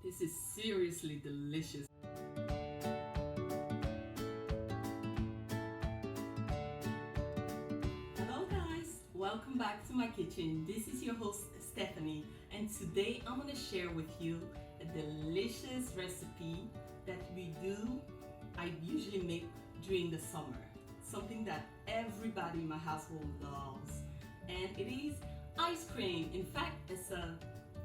This is seriously delicious. Hello guys, welcome back to my kitchen. This is your host Stephanie, and today I'm going to share with you a delicious recipe that I usually make during the summer. Something that everybody in my household loves, and it is ice cream. In fact, it's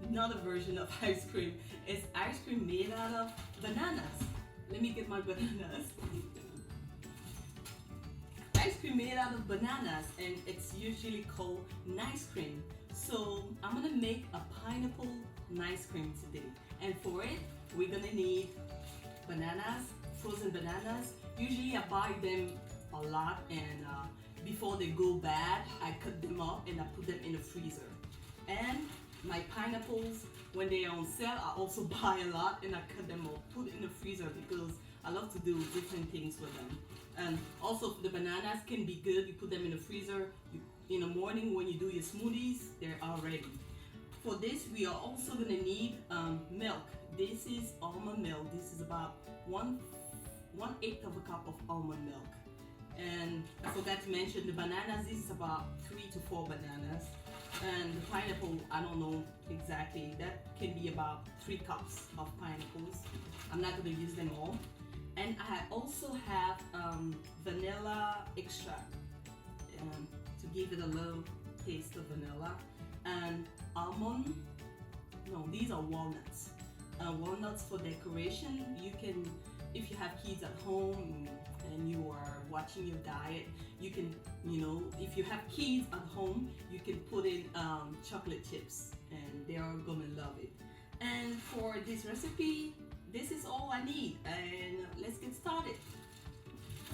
another version of ice cream. It's ice cream made out of bananas. Let me get my bananas. Ice cream made out of bananas, and it's usually called nice cream. So I'm gonna make a pineapple nice cream today, and for it we're gonna need bananas, frozen bananas. Usually I buy them a lot, and before they go bad I cut them up and I put them in the freezer. And my pineapples, when they are on sale, I also buy a lot and I cut them up, put it in the freezer, because I love to do different things with them. And also the bananas can be good. You put them in the freezer, in the morning when you do your smoothies, they're all ready. For this we are also going to need milk. This is almond milk. This is about 1/8 of a cup of almond milk. And I forgot to mention the bananas. This is about 3 to 4 bananas. And the pineapple, I don't know exactly, that can be about 3 cups of pineapples. I'm not going to use them all. And I also have vanilla extract to give it a little taste of vanilla. And almond, no, these are walnuts. Walnuts for decoration. You can, if you have kids at home and you are watching your diet, you can, if you have kids at home, you can put in chocolate chips and they are gonna love it. And for this recipe, this is all I need, and let's get started.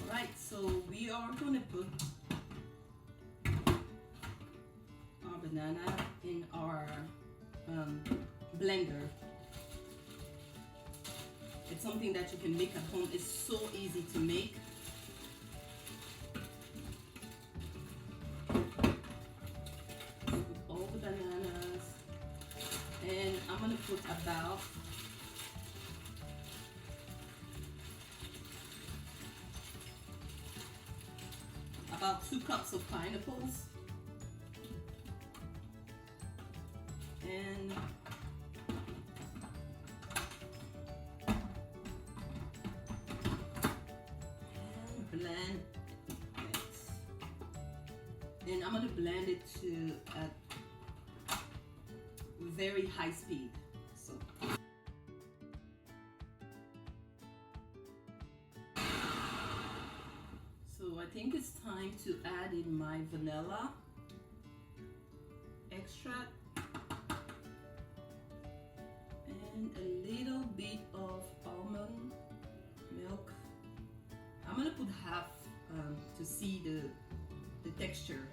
Alright, so we are gonna put our banana in our blender. It's something that you can make at home. It's so easy to make. Put all the bananas, and I'm gonna put about 2 cups of pineapples, and blend it. And I'm gonna blend it to at very high speed. So I think it's time to add in my vanilla extract and a little bit of almond milk. I'm gonna put half to see the texture,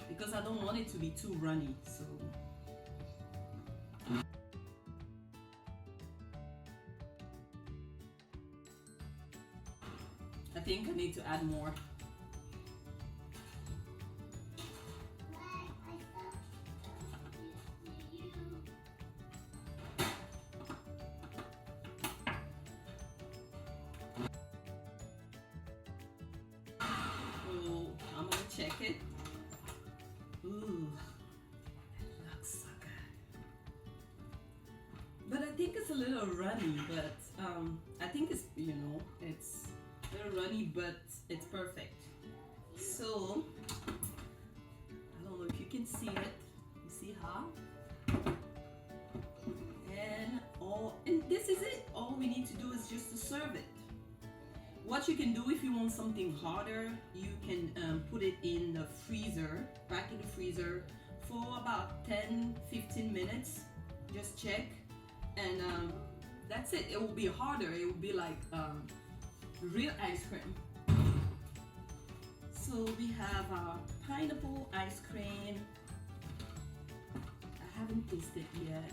because I don't want it to be too runny. So I think I need to add more. So I'm gonna check it. Ooh, that looks so good. But I think it's a little runny, but I think it's, it's a little runny, but it's perfect. So I don't know if you can see it. You see how? And this is it. All we need to do is just to serve it. What you can do if you want something harder, you can put it in the freezer, back in the freezer for about 10-15 minutes. Just check, and that's it. It will be harder. It will be like real ice cream. So we have our pineapple ice cream. I haven't tasted yet.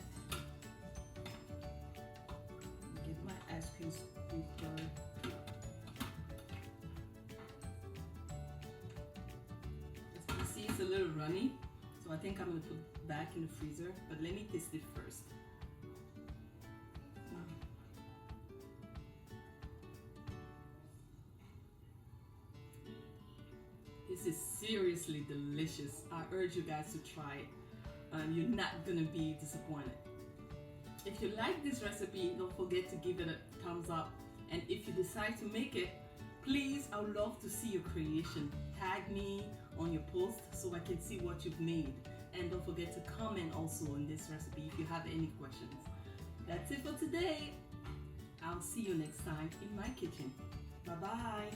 Get my ice cream scooper. As you see, it's a little runny, so I think I'm gonna put back in the freezer. But let me taste it first. This is seriously delicious. I urge you guys to try it. You're not gonna be disappointed. If you like this recipe, don't forget to give it a thumbs up. And if you decide to make it, please, I would love to see your creation. Tag me on your post so I can see what you've made. And don't forget to comment also on this recipe if you have any questions. That's it for today. I'll see you next time in my kitchen. Bye-bye.